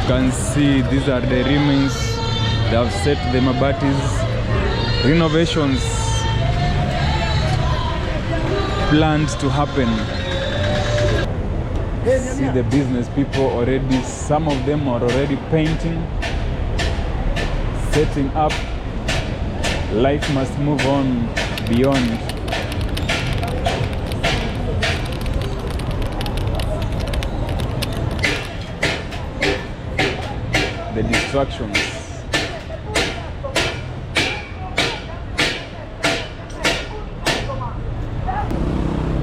can see these are the remains. They have set the mabatis. Renovations planned to happen. See the business people already, some of them are already painting, setting up. Life must move on beyond. The distractions.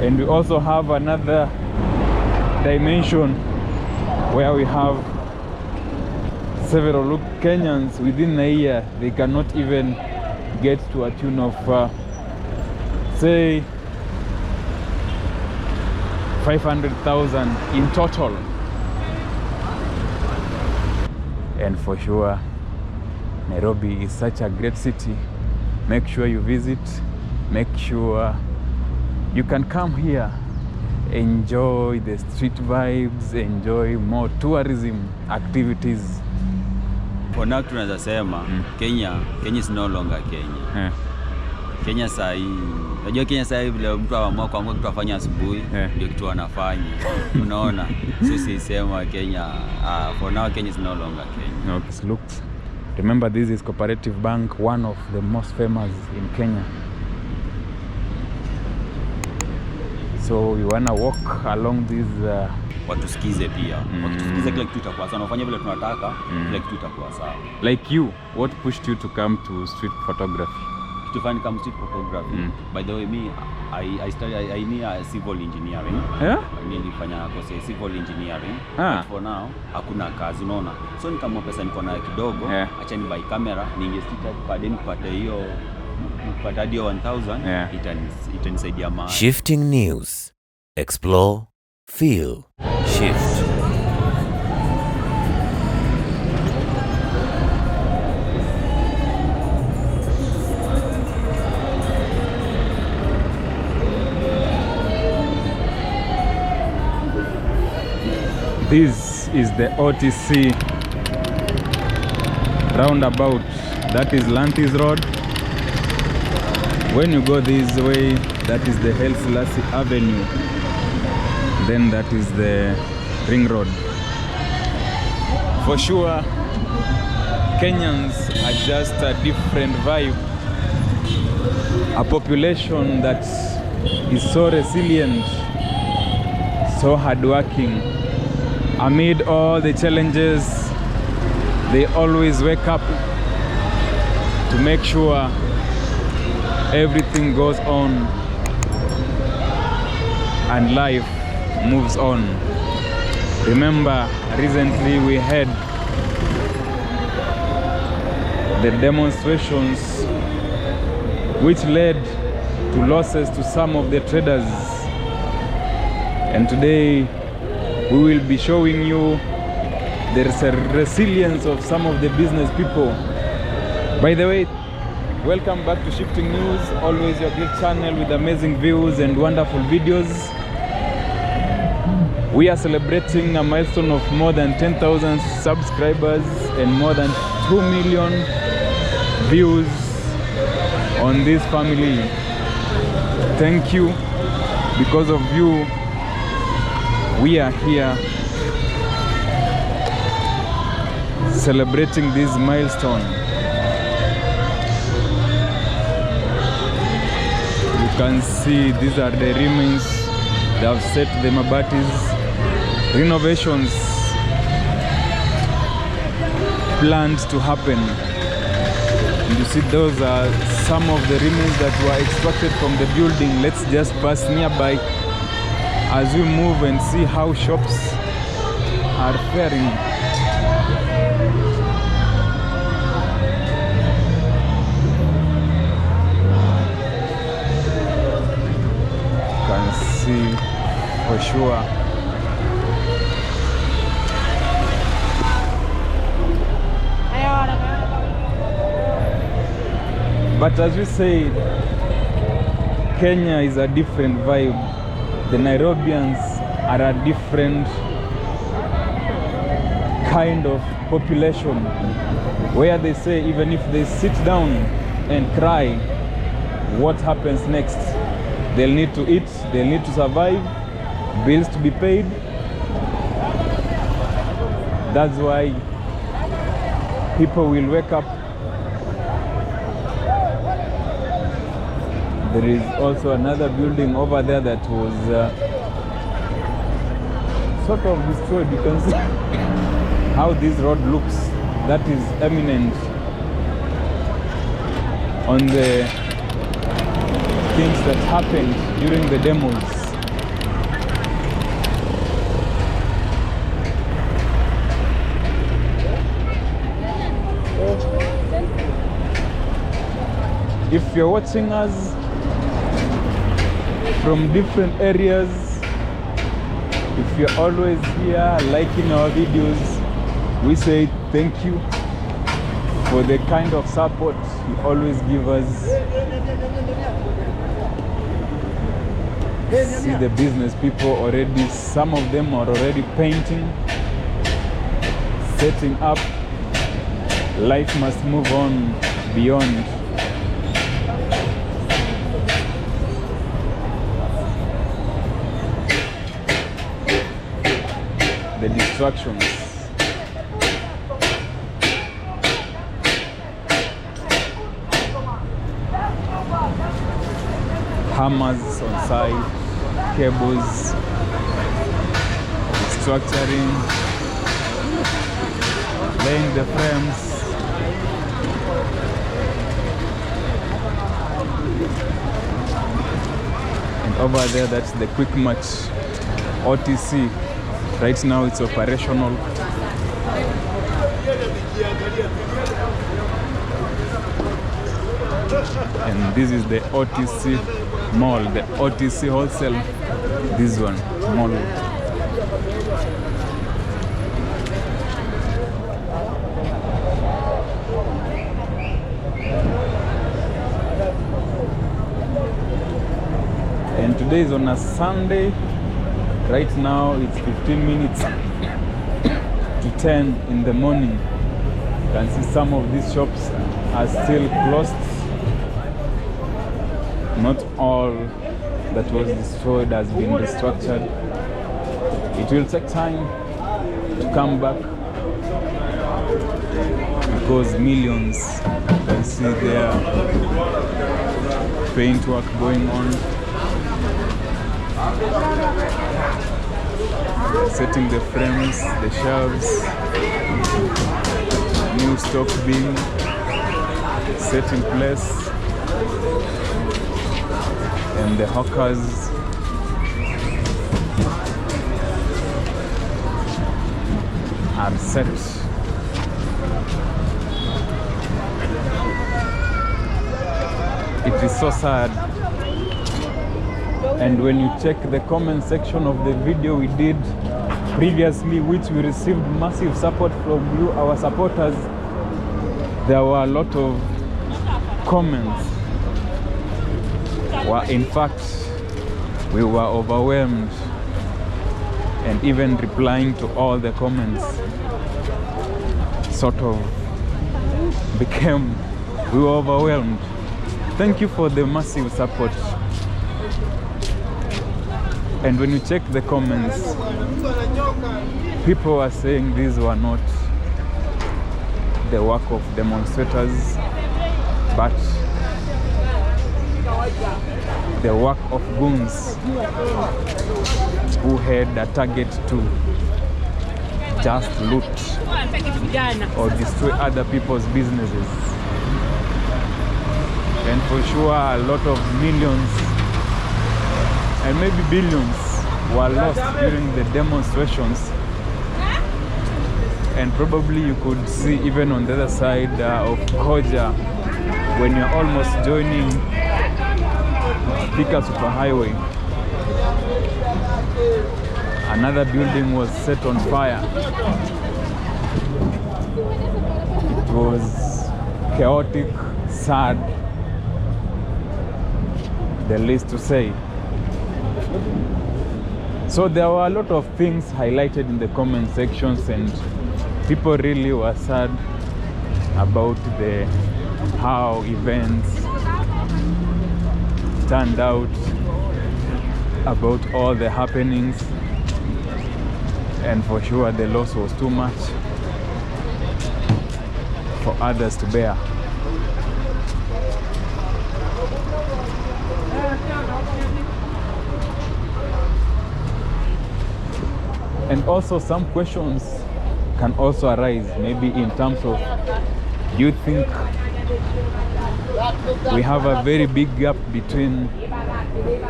And we also have another dimension where we have several Kenyans within a year. They cannot even get to a tune of say 500,000 in total. And for sure, Nairobi is such a great city. Make sure you visit, make sure you can come here, enjoy the street vibes, enjoy more tourism activities. For now tunaweza sema Kenya is no longer Kenya. Kenya sahi, unajua Kenya sahi vile mtu aamua kuamua kitu afanye asubuhi ndio kitu anafanya. Unaona? Sisi sema Kenya, for now Kenya is no longer Kenya. Okay, look. Remember, this is Cooperative Bank, one of the most famous in Kenya. So you wanna walk along this watusikize pia. Watusikize kila kitu itakuwa sawa. Unafanya vile tunataka, kila kitu itakuwa sawa. Like you, what pushed you to come to street photography? To find come street photography. By the way, me I studied I need civil engineering. Yeah? Nilifanya course civil engineering. But for now hakuna kazi, unaona. So nikamwa pesa niko nayo kidogo, acha ni buy camera, ningesita baadaye nipate hiyo kupata hiyo 1000 itanisaidia mahali. Shifting News. Explore, feel, shift. This is the OTC roundabout. That is Lantis Road. When you go this way, that is the Haile Selassie Avenue. Then that is the Ring Road. For sure, Kenyans are just a different vibe. A population that is so resilient, so hardworking. Amid all the challenges, they always wake up to make sure everything goes on and life moves on. Remember, recently we had the demonstrations which led to losses to some of the traders, and today we will be showing you the resilience of some of the business people. By the way, welcome back to Shifting News, always your great channel with amazing views and wonderful videos. We are celebrating a milestone of more than 10,000 subscribers and more than 2 million views on this family. Thank you. Because of you, we are here celebrating this milestone. You can see these are the remains. They have set the mabatis. Renovations planned to happen. And you see those are some of the remains that were extracted from the building. Let's just pass nearby as we move and see how shops are faring. You can see for sure. But as we say, Kenya is a different vibe. The Nairobians are a different kind of population where they say even if they sit down and cry, what happens next? They'll need to eat, they'll need to survive, bills to be paid. That's why people will wake up. There is also another building over there that was sort of destroyed. You can see how this road looks. That is eminent on the things that happened during the demos. If you're watching us from different areas, if you're always here liking our videos, we say thank you for the kind of support you always give us. See the business people already, some of them are already painting, setting up. Life must move on beyond. The distractions. Hammers on site, cables, structuring, laying the frames. And over there, that's the quick match OTC. Right now it's operational. And this is the OTC mall, the OTC wholesale. This one, mall. And today is on a Sunday. Right now it's 15 minutes to 10 in the morning. You can see some of these shops are still closed. Not all that was destroyed has been restructured. It will take time to come back because millions, you can see there, paint work going on. Setting the frames, the shelves, new stock being set in place, and the hawkers are set. It is so sad. And when you check the comment section of the video we did previously, which we received massive support from you, our supporters, there were a lot of comments. Well, in fact, we were overwhelmed, and even replying to all the comments sort of became, we were overwhelmed. Thank you for the massive support. And when you check the comments, people are saying these were not the work of demonstrators, but the work of goons who had a target to just loot or destroy other people's businesses. And for sure, a lot of millions and maybe billions were lost during the demonstrations. And probably you could see even on the other side of Koja, when you're almost joining Thika Superhighway, another building was set on fire. It was chaotic, sad, the least to say. So there were a lot of things highlighted in the comment sections, and people really were sad about how events turned out, about all the happenings, and for sure the loss was too much for others to bear. And also some questions can also arise, maybe in terms of, do you think we have a very big gap between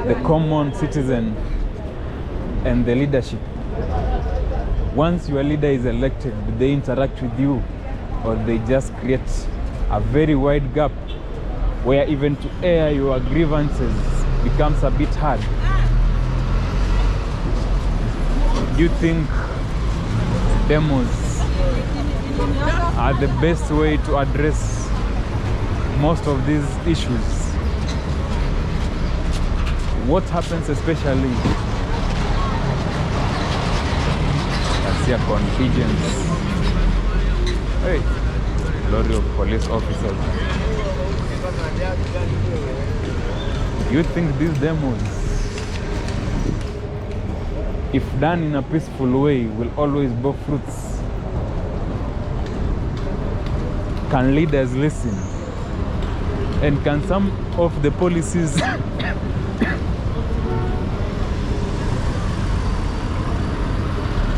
the common citizen and the leadership? Once your leader is elected, do they interact with you, or they just create a very wide gap where even to air your grievances becomes a bit hard? Do you think demos are the best way to address most of these issues? What happens especially as here contingents? Hey, lorry of police officers. You think these demos, if done in a peaceful way, will always bear fruits? Can leaders listen? And can some of the policies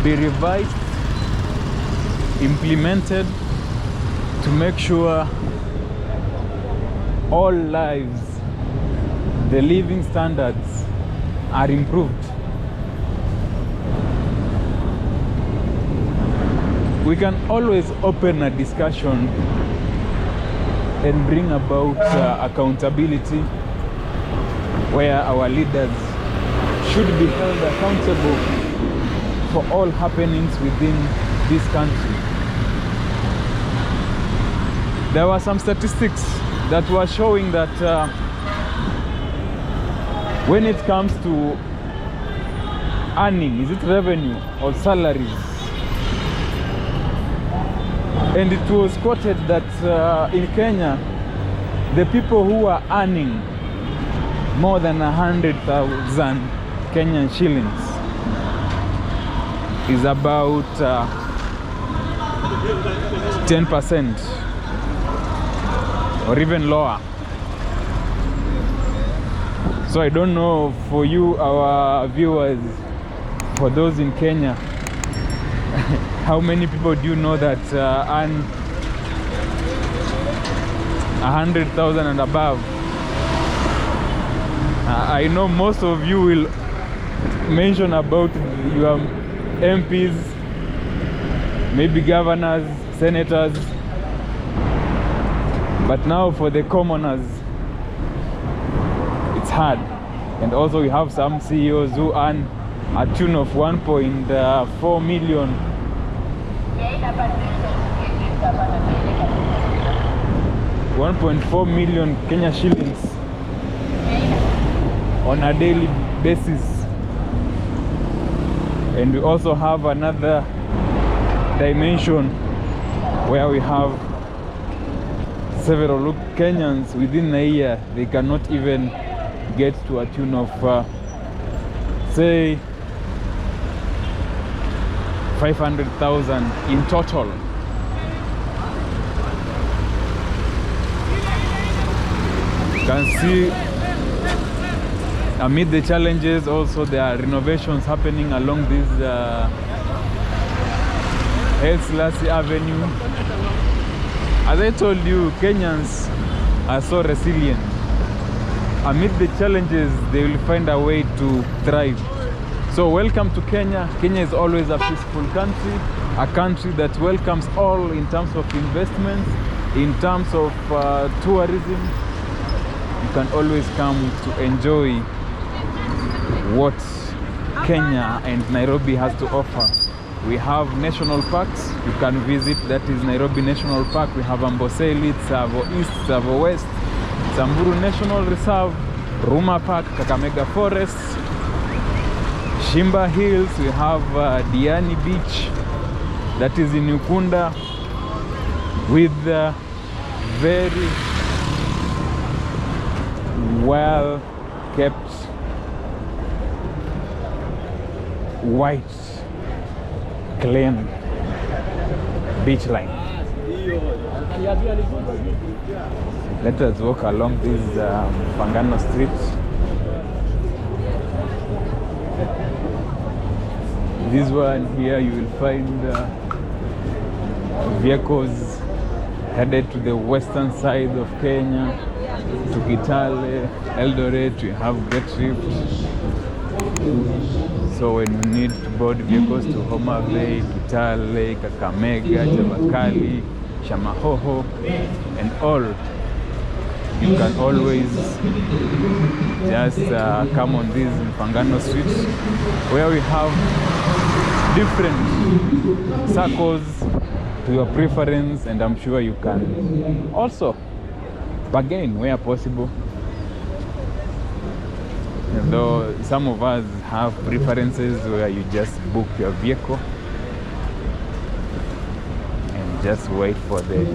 be revised, implemented to make sure all lives, the living standards are improved? We can always open a discussion and bring about accountability, where our leaders should be held accountable for all happenings within this country. There were some statistics that were showing that when it comes to earning, is it revenue or salaries? And it was quoted that in Kenya, the people who are earning more than 100,000 Kenyan shillings is about 10% or even lower. So I don't know for you, our viewers, for those in Kenya, how many people do you know that earn 100,000 and above? I know most of you will mention about your MPs, maybe governors, senators, but now for the commoners, it's hard. And also we have some CEOs who earn a tune of 1.4 million. 1.4 million Kenya shillings on a daily basis. And we also have another dimension where we have several Kenyans within a year, they cannot even get to a tune of say 500,000 in total. You can see amid the challenges also there are renovations happening along this Selassie Avenue. As I told you, Kenyans are so resilient. Amid the challenges, they will find a way to thrive. So welcome to Kenya. Kenya is always a peaceful country, a country that welcomes all in terms of investments, in terms of tourism. You can always come to enjoy what Kenya and Nairobi has to offer. We have national parks you can visit, that is Nairobi National Park. We have Amboseli, Tsavo East, Tsavo West, Samburu National Reserve, Ruma Park, Kakamega Forest, Shimba Hills. We have Diani Beach, that is in Ukunda with very well kept white clean beach line. Let us walk along this Pangano Street. This one here, you will find vehicles headed to the western side of Kenya, to Kitale, Eldoret. We have Great Rift. So when you need to board vehicles to Homa Bay, Kitale, Kakamega, Chavakali, Shamahoho, and all, you can always just come on this Pangano Street, where we have different circles to your preference, and I'm sure you can also bargain where possible. Though some of us have preferences where you just book your vehicle and just wait for the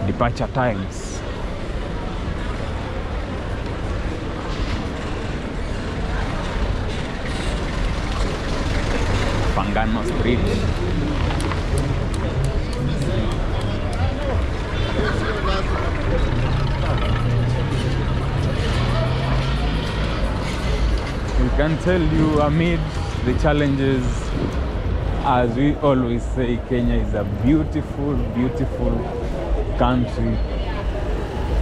departure times. Pangano Street. We can tell you, amid the challenges, as we always say, Kenya is a beautiful, beautiful country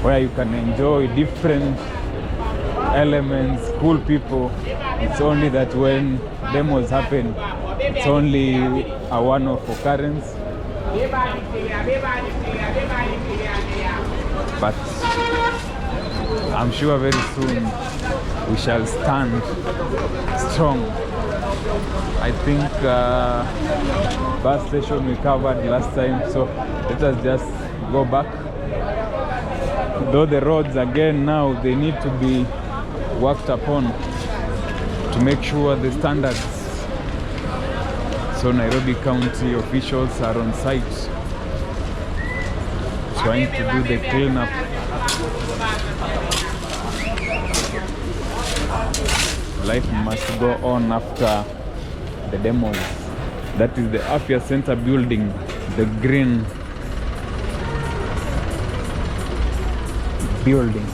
where you can enjoy different elements, cool people. It's only that when demos happen, it's only a one-off occurrence. But I'm sure very soon we shall stand strong. I think bus station we covered last time, so let us just go back. Though the roads again now, they need to be worked upon to make sure the standards. So Nairobi County officials are on site trying to do the cleanup. Life must go on after the demos. That is the Afya Center building, the green building.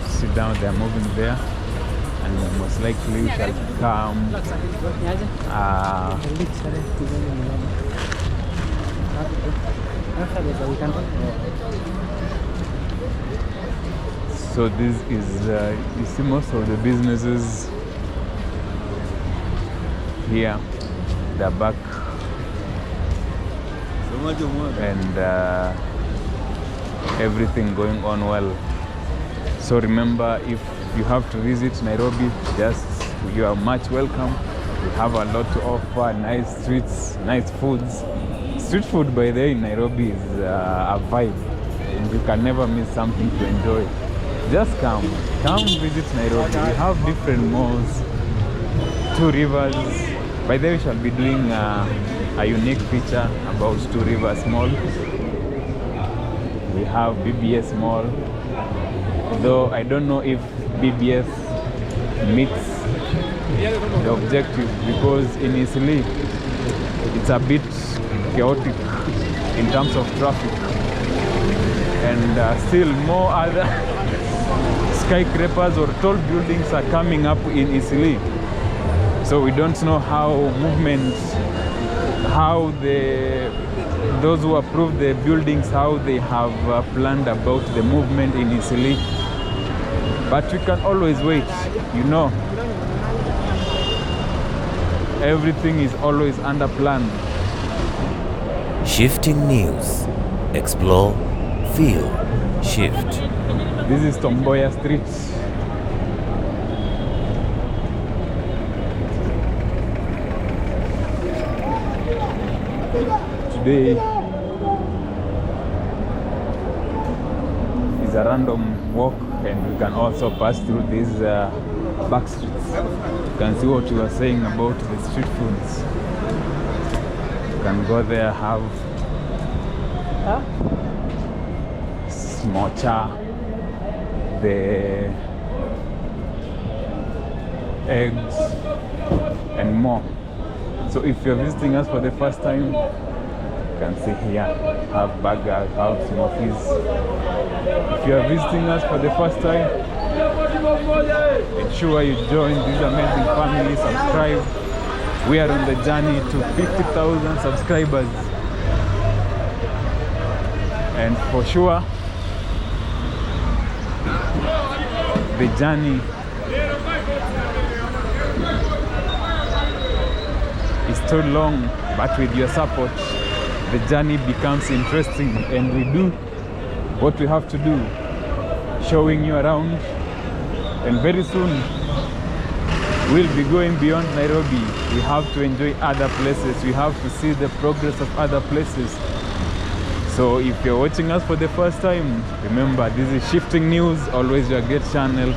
Sit down, they are moving there, and most likely we shall come. So this is, you see most of the businesses here, they're back, and everything going on well. So remember, if you have to visit Nairobi, you are much welcome. We have a lot to offer, nice streets, nice foods. Street food, by the way, in Nairobi is a vibe, and you can never miss something to enjoy. Just come visit Nairobi. We have different malls, 2 Rivers. By the way, we shall be doing a unique feature about 2 Rivers Mall. We have BBS Mall, though I don't know if BBS meets the objective, because in Isli it's a bit chaotic in terms of traffic, and still more other skyscrapers or tall buildings are coming up in Isli. So we don't know how those who approve the buildings, how they have planned about the movement in Isli. But we can always wait, you know. Everything is always under plan. Shifting news. Explore, feel, shift. This is Tomboya Street. Today is a random walk and we can also pass through these back streets. You can see what you were saying about the street foods. You can go there, have smocha, the eggs, and more. So if you're visiting us for the first time, you can see here, have burgers, have smokies. If you are visiting us for the first time, ensure you join this amazing family, subscribe. We are on the journey to 50,000 subscribers. And for sure, the journey is too long, but with your support, the journey becomes interesting, and we do what we have to do, showing you around. And very soon, we'll be going beyond Nairobi. We have to enjoy other places. We have to see the progress of other places. So if you're watching us for the first time, remember, this is Shifting News, always your great channel,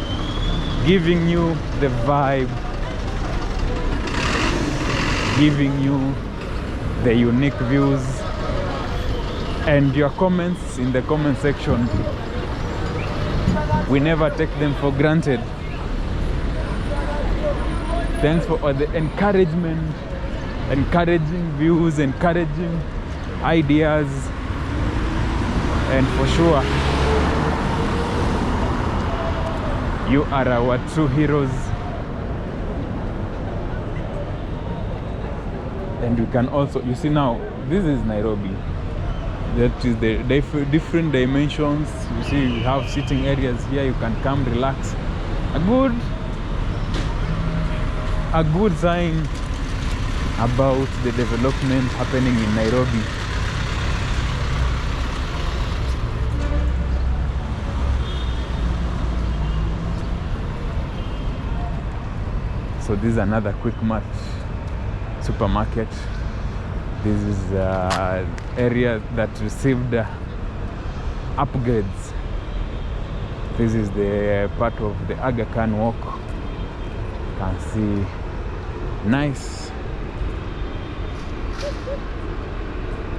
giving you the vibe, giving you the unique views, and your comments in the comment section. We never take them for granted. Thanks for all the encouragement, encouraging views, encouraging ideas, and for sure, you are our true heroes. And you can also, you see now, this is Nairobi. That is the different dimensions. You see, we have sitting areas here. You can come, relax. A good sign about the development happening in Nairobi. So this is another Quick Mart supermarket. This is area that received upgrades. This is the part of the Aga Khan walk. You can see nice.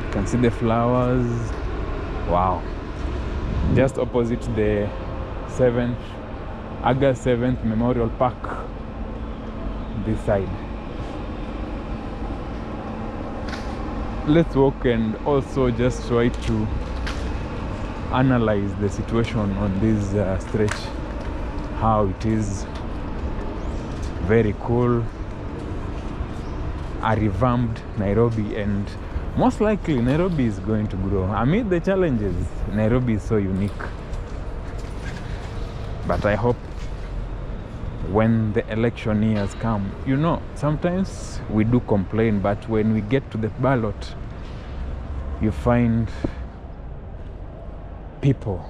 You can see the flowers. Wow. Just opposite the August 7th Memorial Park. This side. Let's walk and also just try to analyze the situation on this stretch, how it is. Very cool, a revamped Nairobi, and most likely Nairobi is going to grow. Amid the challenges, Nairobi is so unique. But I hope when the election years come, you know, sometimes we do complain, but when we get to the ballot, you find people,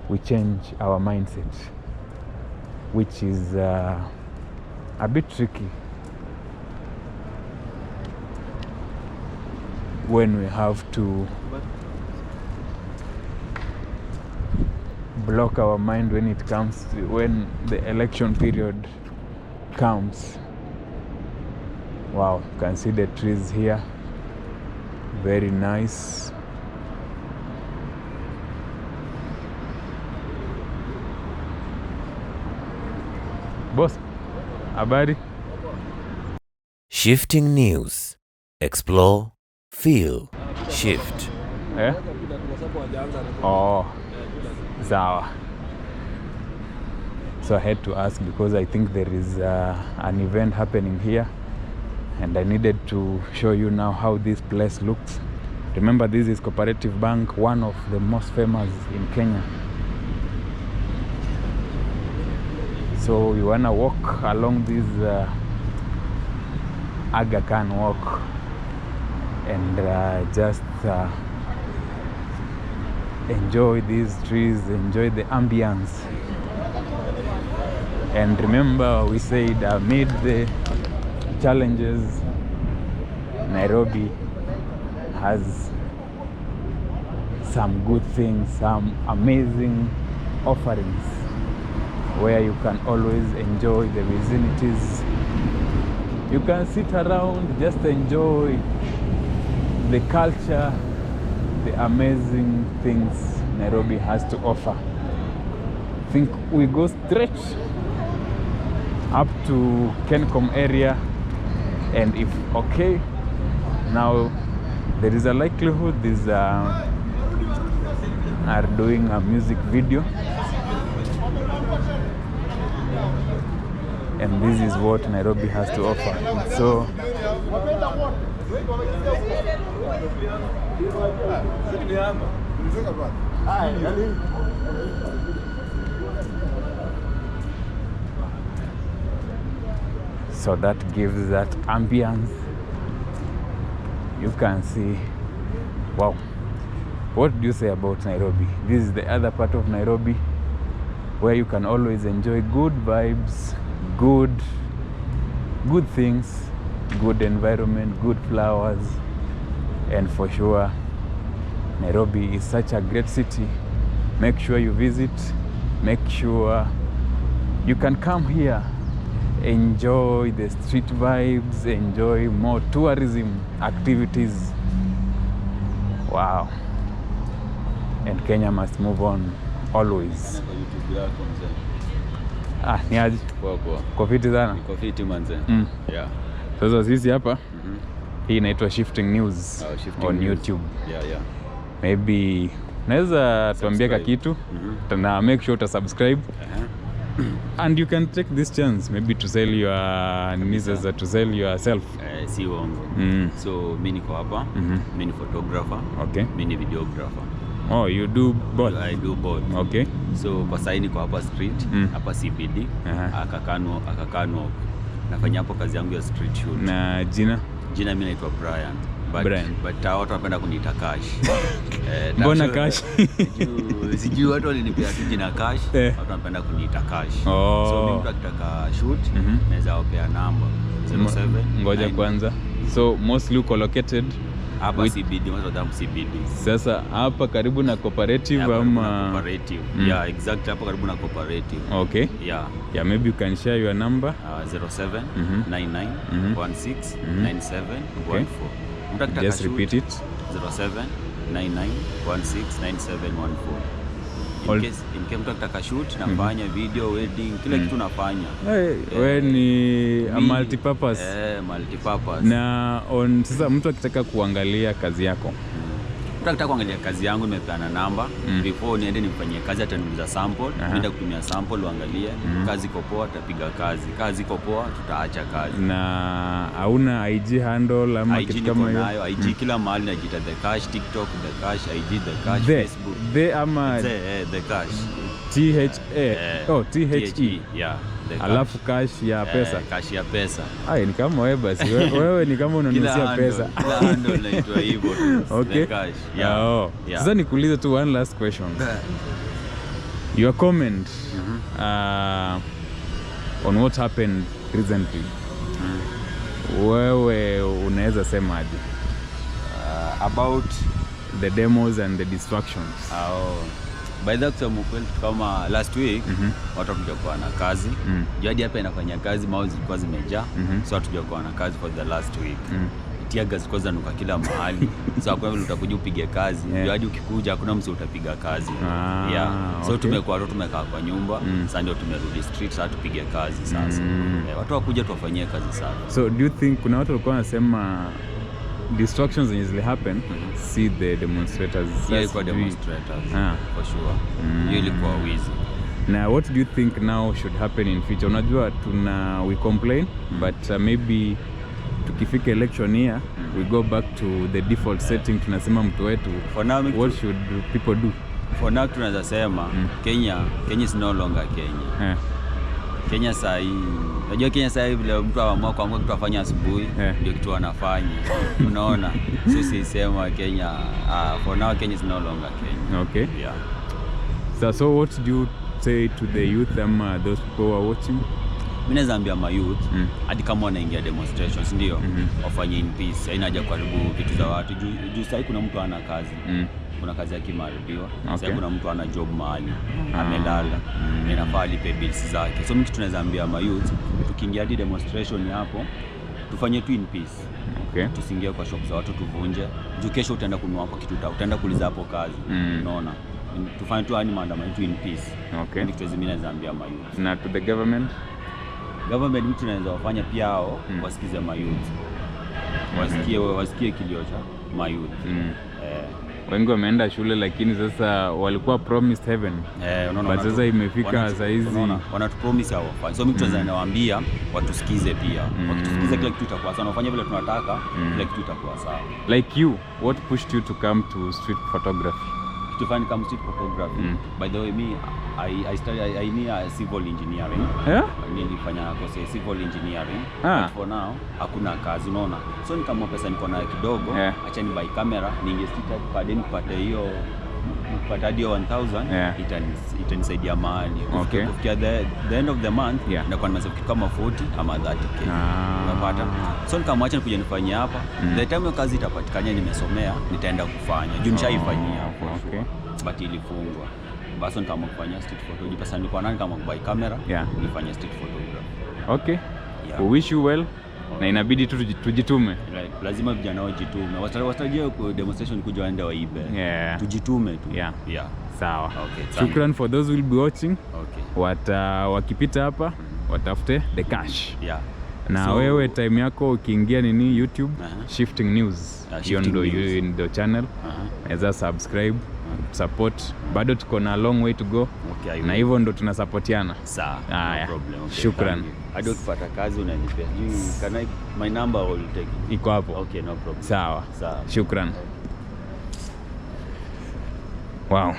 we change our mindset, which is a bit tricky when we have to block our mind when it comes to when the election period comes. Wow, you can see the trees here, very nice. Boss, habari? Shifting News. Explore, feel, shift. Eh? Oh, sawa. So I had to ask because I think there is an event happening here, and I needed to show you now how this place looks. Remember, this is Cooperative Bank, one of the most famous in Kenya. So we wanna walk along this Aga Khan walk and just enjoy these trees, enjoy the ambience. And remember, we said amid the challenges, Nairobi has some good things, some amazing offerings where you can always enjoy the vicinities. You can sit around, just enjoy the culture, the amazing things Nairobi has to offer. I think we go straight up to Kencom area, and if okay, now there is a likelihood these are doing a music video, and this is what Nairobi has to offer. So so that gives that ambience. You can see, wow. What do you say about Nairobi? This is the other part of Nairobi where you can always enjoy good vibes, good things, good environment, good flowers, and for sure Nairobi is such a great city. Make sure you visit, make sure you can come here, enjoy the street vibes, enjoy more tourism activities. Wow. And Kenya must move on always. Ni aje? Kwa fiti sana? Kwa fiti manze. Yeah. Sasa sisi hapa hii inaitwa Shifting News on News. YouTube. Yeah. Maybe naweza tuambia kitu na make sure to subscribe. And you can take this chance maybe to sell your nieces, to sell yourself. Si uongo. So mimi niko hapa, mimi ni photographer, okay. Mimi ni videographer. Oh, you do both? I do both. Okay. So kwa sasa niko hapa street, hapa CBD, akakano. Nafanya hapo kazi yangu ya street shoot. Na jina mimi naitwa Brian. But watu wanapenda kuniita Cash. Mbona Cash? Sijui watu walinipea tu jina Cash, watu wanapenda kuniita Cash. So mimi akitaka shoot, naweza wapea namba 07. Ngoja kwanza. So mostly located hapa CBD, CBD. Sasa hapa karibu na cooperative ama cooperative. Yeah, exactly, hapa karibu na cooperative. Okay. Yeah, maybe you can share your number. 07 99 16 97 14. Just repeat it. 07 99 16 97 14. In case mtu akitaka shoot, nafanya video, wedding, kila kitu nafanya. Wewe ni a multipurpose. Multipurpose. Na sasa mtu akitaka kuangalia kazi yako. Mtu akitaka kuangalia kazi yangu nimepeana namba. Before niende nifanyie kazi ataniuliza sample, nenda kutumia sample uangalie. Kazi iko poa tapiga kazi. Kazi iko poa tutaacha kazi. Na hauna IG handle ama kitu kama hiyo? IG kila mahali najiita The Cash, TikTok The Cash, IG The Cash, Facebook. The Cash. THE. Yeah. Alafu cash ya pesa. Cash ya pesa. Ni kama wewe basi. Wewe ni kama unanusia pesa. Kila handle naitwa hivyo. Okay. Cash. Yeah. Sasa nikuulize tu one last question. Your comment on what happened recently. Wewe unaweza sema aje? About the demos and the distractions. By that time kama last week watu hatujakuwa na kazi. Jadi hapa inafanya kazi, mao zilikuwa zimejaa. So hatujakuwa na kazi for the last week. Tiaga zilikuwa zinanuka kila mahali. So kwa hivyo utakuja upige kazi. Jadi ukikuja hakuna mtu utapiga kazi. So tumekaa kwa nyumba. Sasa ndio tumerudi street, sasa tupige kazi sasa. Watu wakuja tuwafanyie kazi sana. So do you think kuna watu walikuwa wanasema distractions usually happen, see the demonstrators? Ilikuwa demonstrators. For sure. Hiyo ilikuwa wizi. Now what do you think now should happen in future? Unajua we complain, but maybe tukifika election year we go back to the default setting, tunasema mtu wetu. For now, what should people do? For now tunaweza sema Kenya is no longer Kenya. Kenya saa hii, unajua Kenya saa hii vile mtu aamua kwa kitu afanye asubuhi ndio kitu anafanya. Unaona? Sisi sema Kenya, for now Kenya is no longer Kenya. Okay. Yeah. So what do you say to the youth those people who are watching? Mimi naweza ambia ma youth hadi kama wanaingia demonstrations ndio wafanye in peace. Haina haja kuharibu vitu za watu. Juu sasa kuna mtu ana kazi. Kuna kazi yake imeharibiwa. Sasa kuna mtu ana job mahali amelala. Inafaa alipe bills zake. So mimi tunaweza ambia ma youth tukiingia hadi demonstration hapo tufanye tu in peace. Okay. Tusiingie kwa shop za watu tuvunje. Juu kesho utaenda kununua hapo kitu utaenda kuuliza hapo kazi. Unaona? Tufanye tu maandamano tu in peace. Okay. Ndio mimi naweza ambia ma youth. Na to the government mtu tunaweza wafanya pia hao wasikize ma youth. Wasikie kilio cha ma youth. Wengi wameenda shule lakini sasa walikuwa promised heaven. Unaona sasa imefika saa hizi wanatupromise hao. So mimi tunaweza nawaambia watusikize pia. Wakitusikiza kila kitu itakuwa sawa. Wafanye vile tunataka kila kitu itakuwa sawa. Like you, what pushed you to come to street photography? To find come street photography. By the way, me I studied civil engineering. Yeah? Nilifanya course ya civil engineering. But for now hakuna kazi unaona. So nikamwa pesa niko nayo kidogo, acha ni buy camera, ningesita baadaye nipate hiyo kupata hadi 1000 itanisaidia mahali. Kufikia the end of the month ndakuwa nimeweza kama 40 ama 30k. Unapata? So nikamwacha nikuja nifanyie hapa. The time hiyo kazi itapatikana nimesomea nitaenda kufanya. Juu nishaifanyia hapo. But ilifungwa. Basi nikamwa kufanya street photography. Pesa nilikuwa nani kama buy camera, nifanye street photography. Okay. We wish you well. Na inabidi tu tujitume. Lazima vijana wajitume. Watarajia kwa demonstration kuja waende waibe. Tujitume tu. Sawa. Shukran for those who will be watching. Wakipita hapa watafute the cash. Na wewe time yako ukiingia nini YouTube Shifting News. Hiyo ndio channel. Naweza subscribe, support. Bado tuko na long way to go. Na hivyo ndo tunasupportiana. Sawa. No problem. Shukran. Hadi ukipata kazi unanipea. My number will take it. Iko hapo. Okay, no problem. Sawa. Shukran. Wow.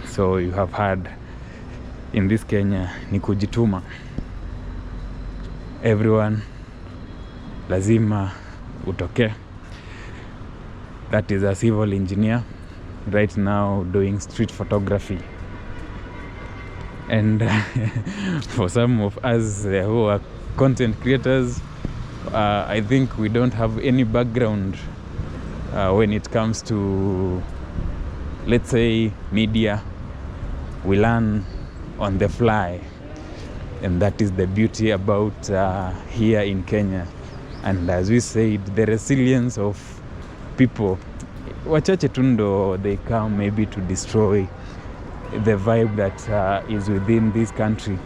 So you have heard in this Kenya ni kujituma. Everyone lazima utoke. That is a civil engineer right now doing street photography. And for some of us who are content creators, I think we don't have any background when it comes to, let's say, media. We learn on the fly, and that is the beauty about here in Kenya. And as we said, the resilience of people, wachache tundo, they come maybe to destroy the vibe that is within this country.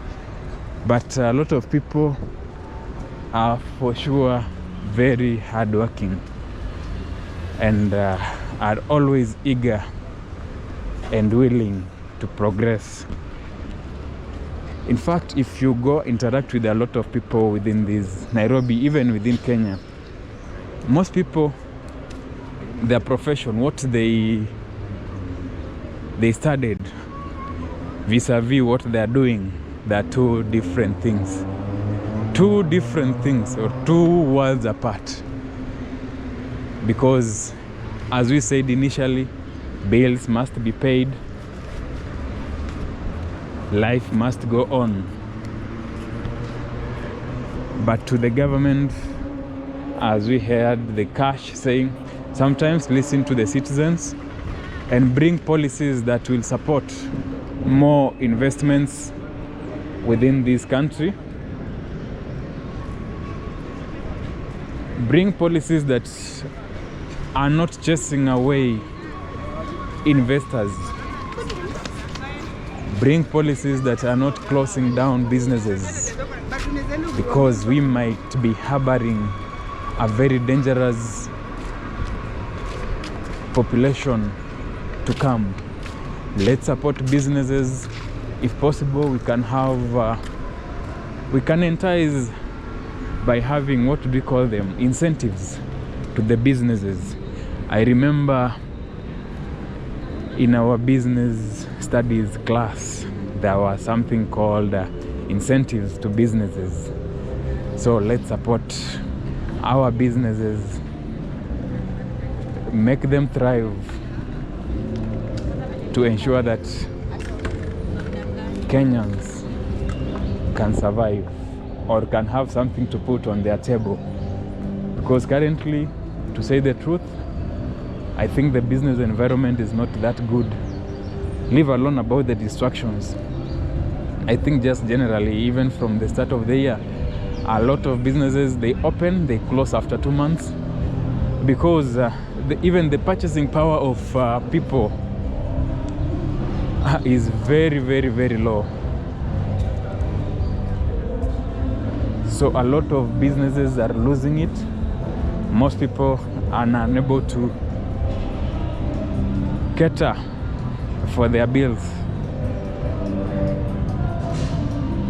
But a lot of people are for sure very hardworking and are always eager and willing to progress. In fact, if you go interact with a lot of people within this Nairobi, even within Kenya, most people, their profession, what they studied vis-a-vis what they are doing, they are two different things. Two different things, or two worlds apart. Because, as we said initially, bills must be paid, life must go on. But to the government, as we heard the cash saying, sometimes listen to the citizens and bring policies that will support more investments within this country. Bring policies that are not chasing away investors. Bring policies that are not closing down businesses, because we might be harboring a very dangerous population to come. Let's support businesses. If possible, we can entice by having, what do we call them, incentives to the businesses. I remember in our business studies class, there was something called incentives to businesses. So let's support our businesses, make them thrive, to ensure that Kenyans can survive. or can have something to put on their table. Because currently, to say the truth, I think the business environment is not that good. Leave alone about the distractions. I think just generally, even from the start of the year, a lot of businesses, they open, they close after 2 months, because even the purchasing power of people is very, very, very low. So a lot of businesses are losing it. Most people are unable to cater for their bills.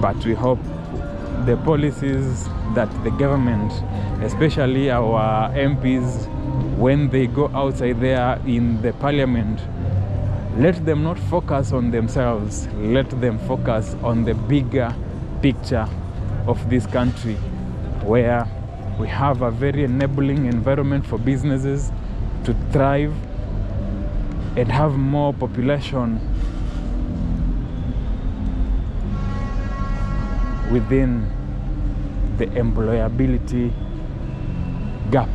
But we hope the policies that the government, especially our MPs, when they go outside there in the parliament, let them not focus on themselves. Let them focus on the bigger picture of this country, where we have a very enabling environment for businesses to thrive and have more population within the employability gap.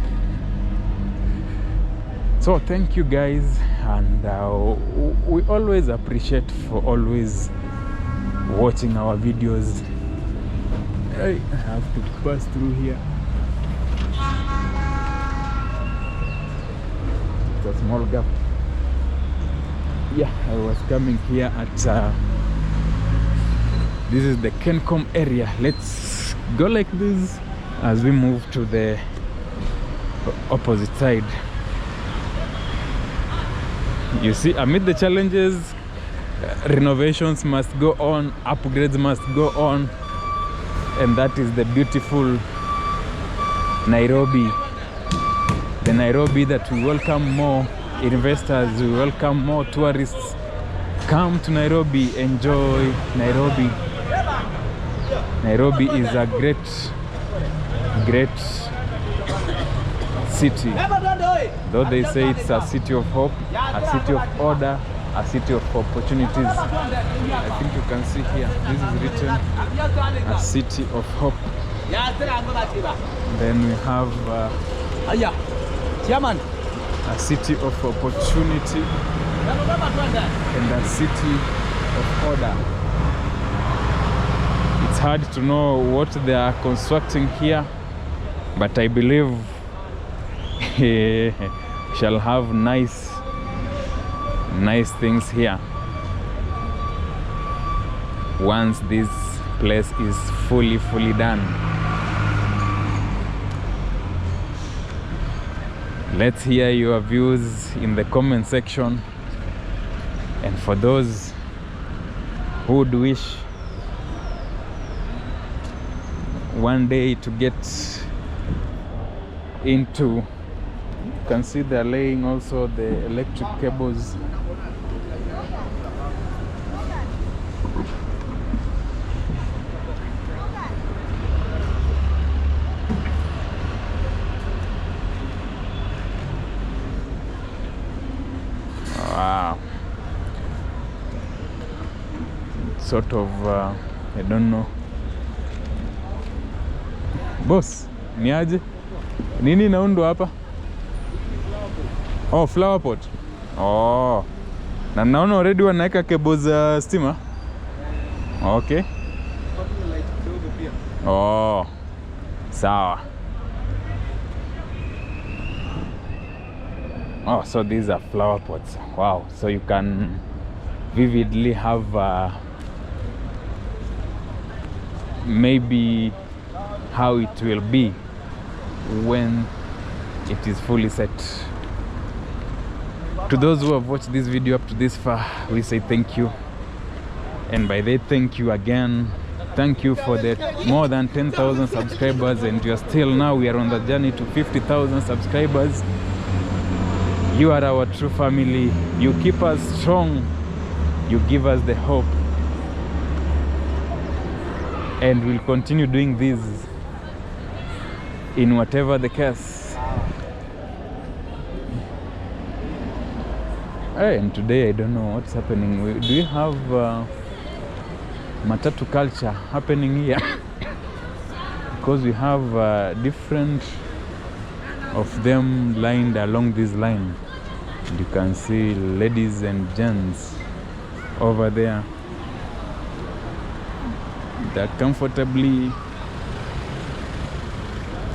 So thank you guys, and we always appreciate for always watching our videos. I have to pass through here. It's a small gap. Yeah, I was coming here at this is the Kencom area. Let's go like this as we move to the opposite side. You see, amid the challenges, renovations must go on, upgrades must go on, and that is the beautiful Nairobi. The Nairobi that we welcome more investors, we welcome more tourists. Come to Nairobi, enjoy Nairobi. Nairobi is a great city. Though they say it's a city of hope, a city of order, a city of opportunities. I think you can see here, this is written, a city of hope. Then we have a city of opportunity and a city of order. It's hard to know what they are constructing here, but I believe we shall have nice things here once this place is fully done. Let's hear your views in the comment section, and for those who would wish one day to get into, you can see they're laying also the electric cables. Wow. Sort of, I don't know. Boss, ni aje? Nini naundwa hapa? Oh, flower pot. Oh. Na naona already wanaweka cables za stima. Okay. Oh. Sawa. Oh, so these are flower pots. Wow. So you can vividly have maybe how it will be when it is fully set. To those who have watched this video up to this far, we say thank you. And by that, thank you again. Thank you for the more than 10,000 subscribers, and you are still now, we are on the journey to 50,000 subscribers. You are our true family. You keep us strong. You give us the hope. And we'll continue doing this in whatever the case. Hey, and today I don't know what's happening. Do you have matatu culture happening here? because we have different of them lined along this line. And you can see ladies and gents over there. They're comfortably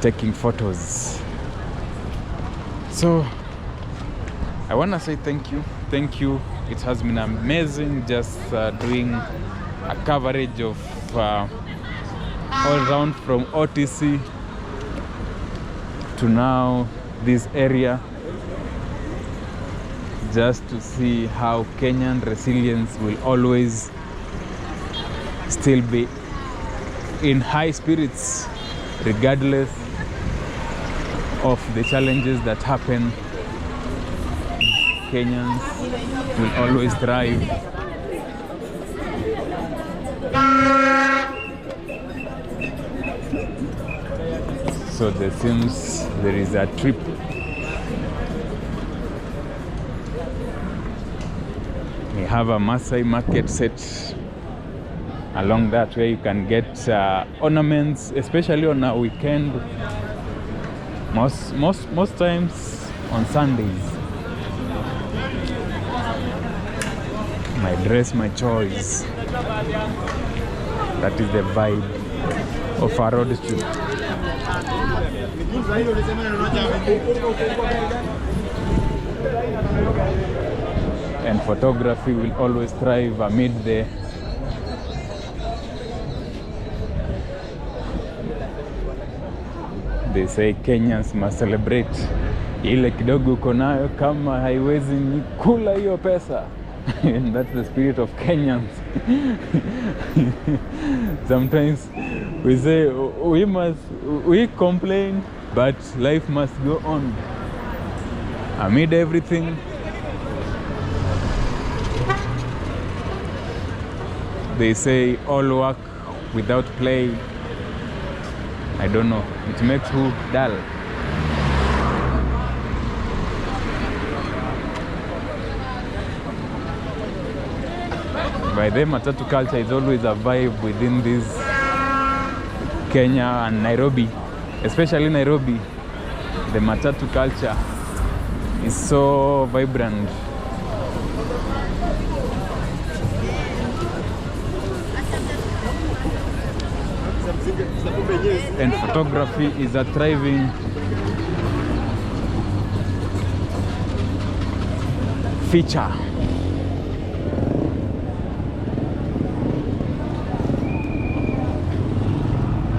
taking photos. So I want to say thank you. It has been amazing just doing a coverage of all around from OTC to now this area, just to see how Kenyan resilience will always still be in high spirits regardless of the challenges that happen. Kenyans will always thrive. So there seems there is a trip. We have a Maasai market set along that where you can get ornaments, especially on a weekend. Most times on Sundays. My dress, my choice. That is the vibe of our road trip. And photography will always thrive amid the they say Kenyans must celebrate ile kidogo uko nayo, kama haiwezi nikula hiyo pesa. And that's the spirit of Kenyans. Sometimes we say we complain, but life must go on. Amid everything, they say all work without play. I don't know, it makes who dull. By the matatu culture is always a vibe within this Kenya and Nairobi, especially Nairobi. The matatu culture is so vibrant. And photography is a thriving feature.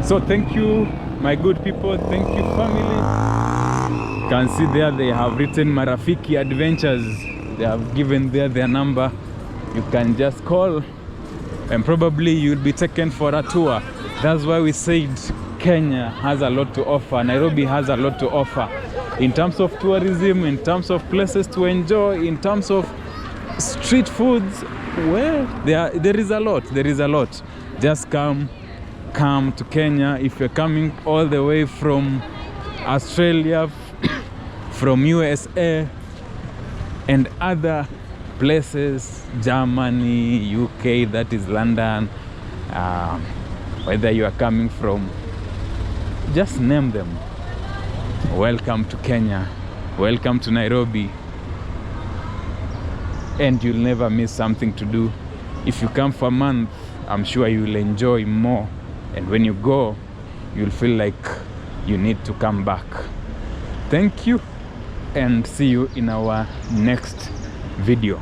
So thank you, my good people. Thank you, family. You can see there they have written Marafiki Adventures. They have given there their number. You can just call and probably you'll be taken for a tour. That's why we said Kenya has a lot to offer. Nairobi has a lot to offer in terms of tourism, in terms of places to enjoy, in terms of street foods. Well, there is a lot. There is a lot. Just come to Kenya. If you're coming all the way from Australia, from USA and other places, Germany, UK, that is London, whether you are coming from, just name them. Welcome to Kenya, welcome to Nairobi, and you'll never miss something to do. If you come for a month, I'm sure you'll enjoy more, and when you go, you'll feel like you need to come back. Thank you, and see you in our next video.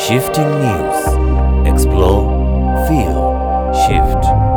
Shifting news. Explore, feel, shift.